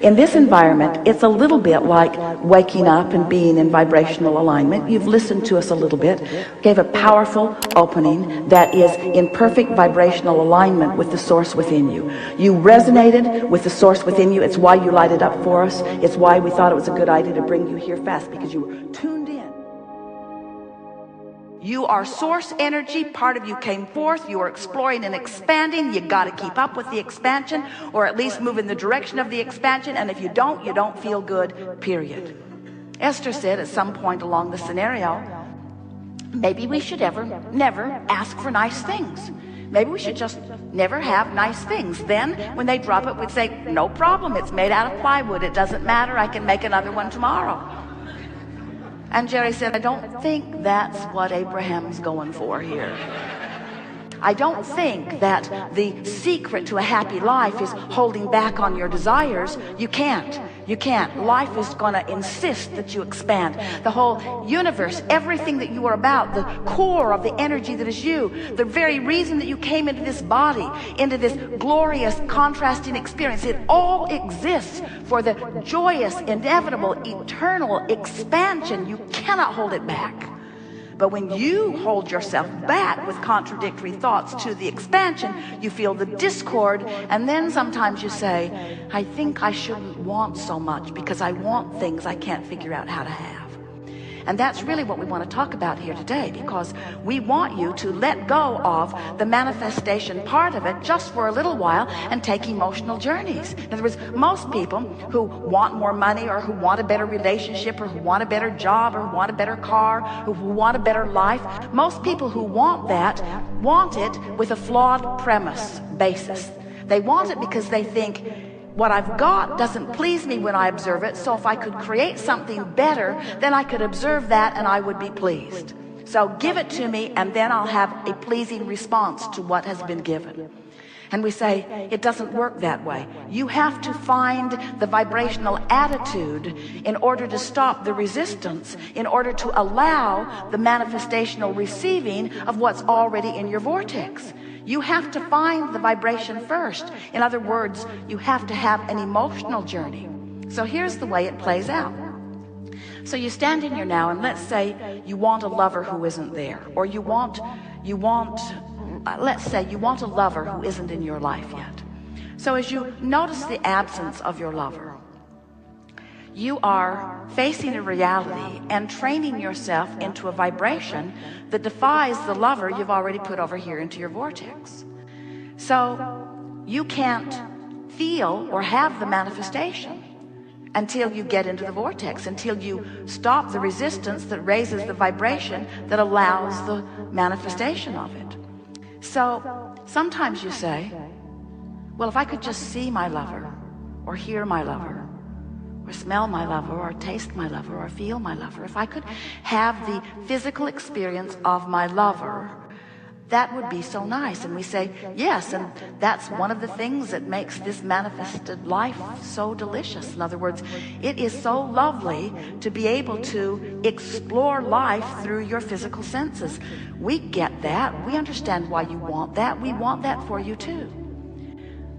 In this environment, it's a little bit like waking up and being in vibrational alignment. You've listened to us a little bit, gave a powerful opening that is in perfect vibrational alignment with the source within you. You resonated with the source within you. It's why you lighted up for us. It's why we thought it was a good idea to bring you here fast, because you were tuned in. You are source energy. Part of you came forth. You are exploring and expanding. You got to keep up with the expansion, or at least move in the direction of the expansion. And if you don't feel good, period. Esther said at some point along the scenario, maybe we should never ask for nice things. Maybe we should just never have nice things. Then when they drop it, we'd say, no problem. It's made out of plywood. It doesn't matter. I can make another one tomorrow. And Jerry said, I don't think that's what Abraham's going for here. I don't think that the secret to a happy life is holding back on your desires. You can't. Life is going to insist that you expand. The whole universe, everything that you are about, the core of the energy that is you, the very reason that you came into this body, into this glorious contrasting experience, it all exists for the joyous, inevitable, eternal expansion. You cannot hold it back. But when you hold yourself back with contradictory thoughts to the expansion, you feel the discord, and then sometimes you say, I think I shouldn't want so much because I want things I can't figure out how to have. And that's really what we want to talk about here today, because we want you to let go of the manifestation part of it just for a little while and take emotional journeys. In other words, most people who want more money, or who want a better relationship, or who want a better job, or who want a better car, or who want a better life, most people who want that want it with a flawed premise basis. They want it because they think, what I've got doesn't please me when I observe it, so if I could create something better, then I could observe that and I would be pleased. So give it to me, and then I'll have a pleasing response to what has been given. And we say, it doesn't work that way. You have to find the vibrational attitude in order to stop the resistance, in order to allow the manifestational receiving of what's already in your vortex. You have to find the vibration first. In other words, you have to have an emotional journey. So here's the way it plays out. So you stand in here now, and let's say you want a lover who isn't there, or let's say you want a lover who isn't in your life yet. So as you notice the absence of your lover, you are facing a reality and training yourself into a vibration that defies the lover you've already put over here into your vortex. So you can't feel or have the manifestation until you get into the vortex, until you stop the resistance that raises the vibration that allows the manifestation of it. So sometimes you say, well, if I could just see my lover, or hear my lover, or smell my lover, or taste my lover, or feel my lover, if I could have the physical experience of my lover, that would be so nice. And we say, yes, and that's one of the things that makes this manifested life so delicious. In other words, it is so lovely to be able to explore life through your physical senses. We get that. We understand why you want that. We want that for you too.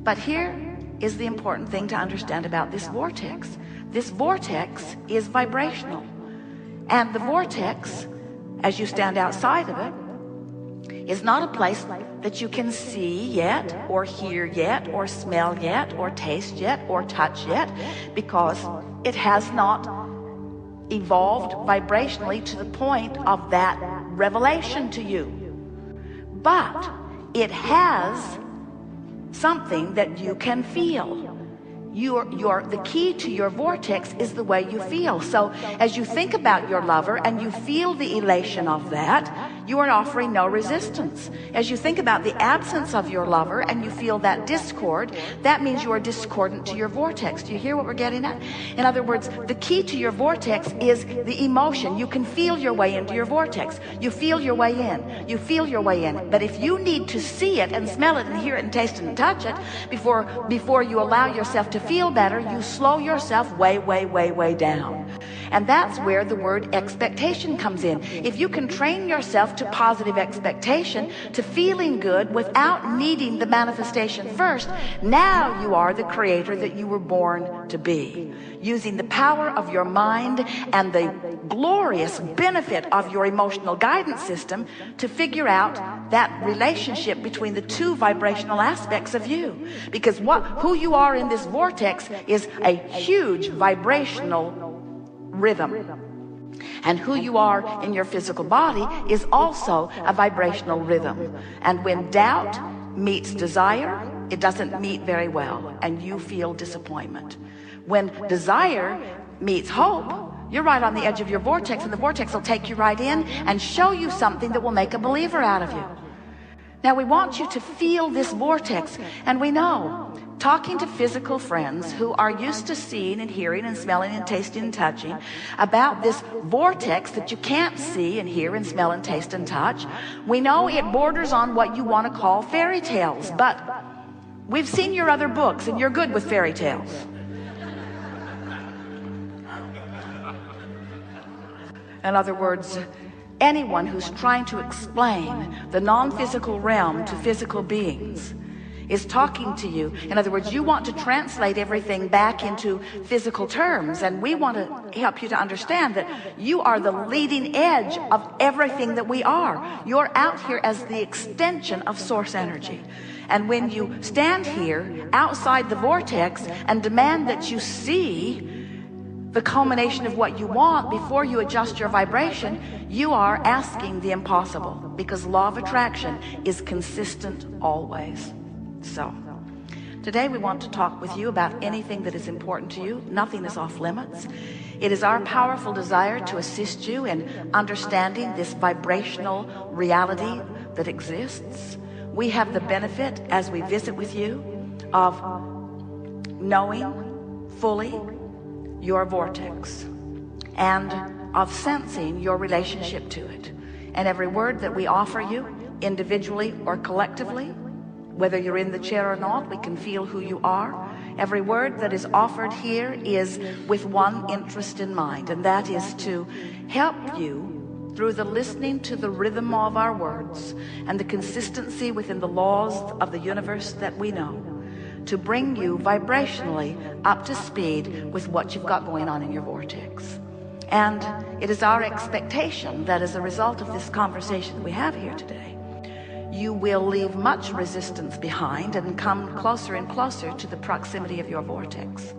But here is the important thing to understand about this vortex. This vortex is vibrational. And the vortex, as you stand outside of it, is not a place that you can see yet, or hear yet, or smell yet, or taste yet, or touch yet, because it has not evolved vibrationally to the point of that revelation to you. But it has something that you can feel. The key to your vortex is the way you feel. So as you think about your lover and you feel the elation of that, you are offering no resistance. As you think about the absence of your lover and you feel that discord, that means you are discordant to your vortex. Do you hear what we're getting at? In other words, the key to your vortex is the emotion. You can feel your way into your vortex. You feel your way in. You feel your way in. But if you need to see it and smell it and hear it and taste it and touch it before you allow yourself to feel better, you slow yourself way, way, way, way down. And that's where the word expectation comes in. If you can train yourself to positive expectation, to feeling good without needing the manifestation first, now you are the creator that you were born to be, using the power of your mind and the glorious benefit of your emotional guidance system to figure out that relationship between the two vibrational aspects of you. Because who you are in this vortex is a huge vibrational rhythm, and who you are in your physical body is also a vibrational rhythm. And when doubt meets desire, it doesn't meet very well, and you feel disappointment. When desire meets hope, you're right on the edge of your vortex, and the vortex will take you right in and show you something that will make a believer out of you. Now we want you to feel this vortex, and we know, talking to physical friends who are used to seeing and hearing and smelling and tasting and touching about this vortex that you can't see and hear and smell and taste and touch, we know it borders on what you want to call fairy tales, but we've seen your other books and you're good with fairy tales. In other words, anyone who's trying to explain the non-physical realm to physical beings is talking to you. In other words, you want to translate everything back into physical terms, and we want to help you to understand that you are the leading edge of everything that we are. You're out here as the extension of source energy. And when you stand here outside the vortex and demand that you see the culmination of what you want before you adjust your vibration, you are asking the impossible, because law of attraction is consistent always. So today we want to talk with you about anything that is important to you. Nothing is off limits. It is our powerful desire to assist you in understanding this vibrational reality that exists. We have the benefit, as we visit with you, of knowing fully your vortex and of sensing your relationship to it. And every word that we offer you, individually or collectively, whether you're in the chair or not, we can feel who you are. Every word that is offered here is with one interest in mind, and that is to help you through the listening to the rhythm of our words and the consistency within the laws of the universe that we know, to bring you vibrationally up to speed with what you've got going on in your vortex. And it is our expectation that as a result of this conversation we have here today, you will leave much resistance behind and come closer and closer to the proximity of your vortex.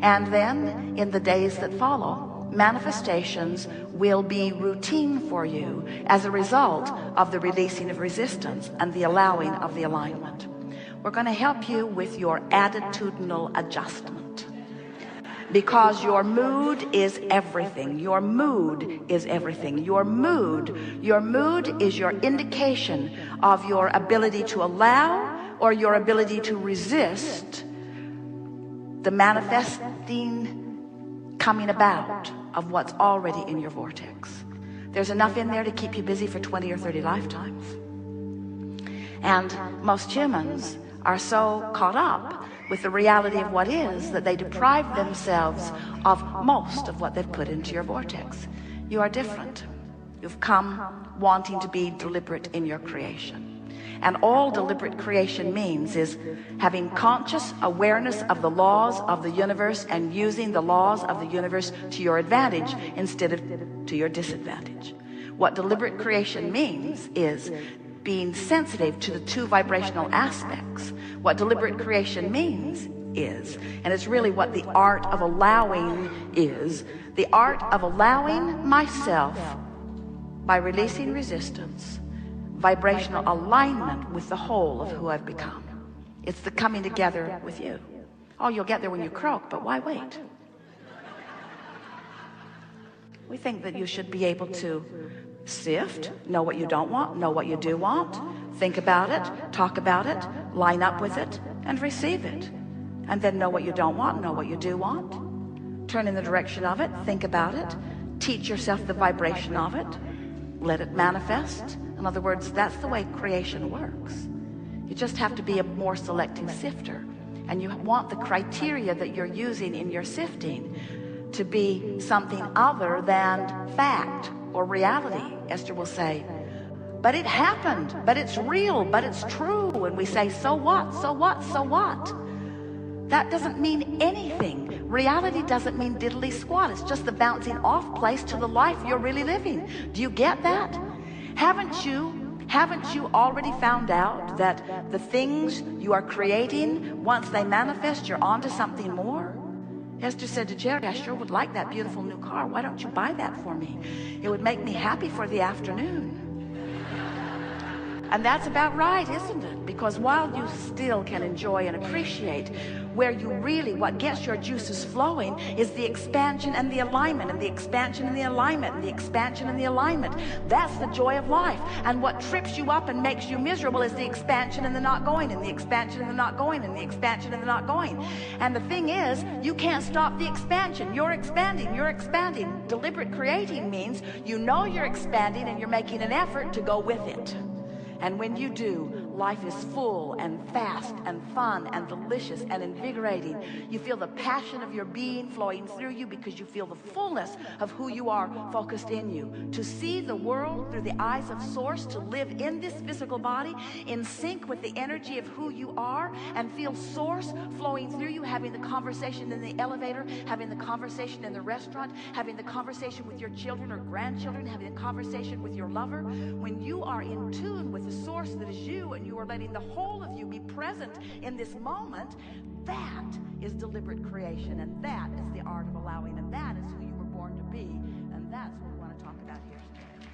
And then in the days that follow, manifestations will be routine for you as a result of the releasing of resistance and the allowing of the alignment. We're going to help you with your attitudinal adjustment, because your mood is everything. Your mood is everything. Your mood is your indication of your ability to allow or your ability to resist the manifesting coming about of what's already in your vortex. There's enough in there to keep you busy for 20 or 30 lifetimes. And most humans are so caught up with the reality of what is that they deprive themselves of most of what they've put into your vortex. You are different. You've come wanting to be deliberate in your creation. And all deliberate creation means is having conscious awareness of the laws of the universe and using the laws of the universe to your advantage instead of to your disadvantage. What deliberate creation means is being sensitive to the two vibrational aspects. What deliberate creation means is, and it's really what the art of allowing is, the art of allowing myself by releasing resistance, vibrational alignment with the whole of who I've become. It's the coming together with you. Oh, you'll get there when you croak, but why wait? We think that you should be able to sift, know what you don't want, know what you do want, think about it, talk about it, line up with it, and receive it. And then know what you don't want, know what you do want, turn in the direction of it, think about it, teach yourself the vibration of it, let it manifest. In other words, that's the way creation works. You just have to be a more selective sifter, and you want the criteria that you're using in your sifting to be something other than fact or reality. Esther will say, but it happened, but it's real, but it's true. And we say, so what, so what, so what? That doesn't mean anything. Reality doesn't mean diddly squat. It's just the bouncing off place to the life you're really living. Do you get that? Haven't you already found out that the things you are creating, once they manifest, you're onto something more? Esther said to Jerry, I sure would like that beautiful new car. Why don't you buy that for me? It would make me happy for the afternoon. And that's about right, isn't it? Because while you still can enjoy and appreciate, where you really, what gets your juices flowing is the expansion and the alignment, and the expansion and the alignment, and the expansion and the alignment. That's the joy of life. And what trips you up and makes you miserable is the expansion and the not going, and the expansion and the not going, and the expansion and the not going. And the thing is, you can't stop the expansion. You're expanding, you're expanding. Deliberate creating means you know you're expanding and you're making an effort to go with it. And when you do, life is full and fast and fun and delicious and invigorating. You feel the passion of your being flowing through you because you feel the fullness of who you are focused in you. To see the world through the eyes of Source, to live in this physical body in sync with the energy of who you are, and feel Source flowing through you, having the conversation in the elevator, having the conversation in the restaurant, having the conversation with your children or grandchildren, having the conversation with your lover. When you are in tune with the Source that is you, and you are letting the whole of you be present in this moment, that is deliberate creation, and that is the art of allowing, and that is who you were born to be, and that's what we want to talk about here today.